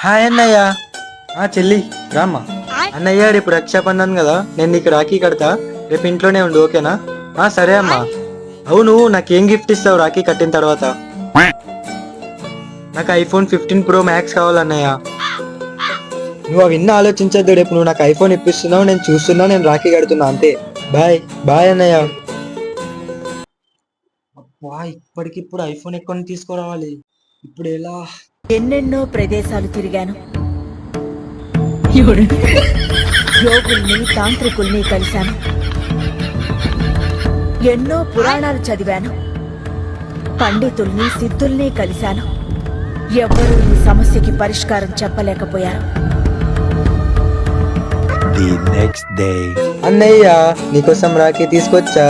Hi అన్నయ్య. చెల్లి రామ్మా. అన్నయ్య రేపు రక్షాబంధన్ కదా, నేను నీకు రాఖీ కడతా, రేపు ఇంట్లోనే ఉండు, ఓకేనా? సరే అమ్మా. అవును, నాకేం గిఫ్ట్ ఇస్తావు రాఖీ కట్టిన తర్వాత? నాకు ఐఫోన్ 15 Pro Max కావాలన్నయ్య. నువ్వు అవన్నీ ఆలోచించద్దు, రేపు నువ్వు నాకు ఐఫోన్ ఇప్పిస్తున్నావు, నేను చూస్తున్నా, నేను రాఖీ కడుతున్నా, అంతే. బాయ్ బాయ్ అన్నయ్య. అబ్బా, ఇప్పటికిప్పుడు ఐఫోన్ ఎక్కువ తీసుకురావాలి, ఇప్పుడు ఎలా? ఎన్నెన్నో ప్రదేశాలు తిరిగాను, యోగుల్ని తాంత్రికుల్ని కలిశాను, ఎన్నో పురాణాలు చదివాను, పండితుల్ని సిద్ధుల్ని కలిశాను. ఎవ్వరూ ఈ సమస్యకి పరిష్కారం చెప్పలేకపోయారు. అన్నయ్య, నీకోసం రాఖీ తీసుకొచ్చా.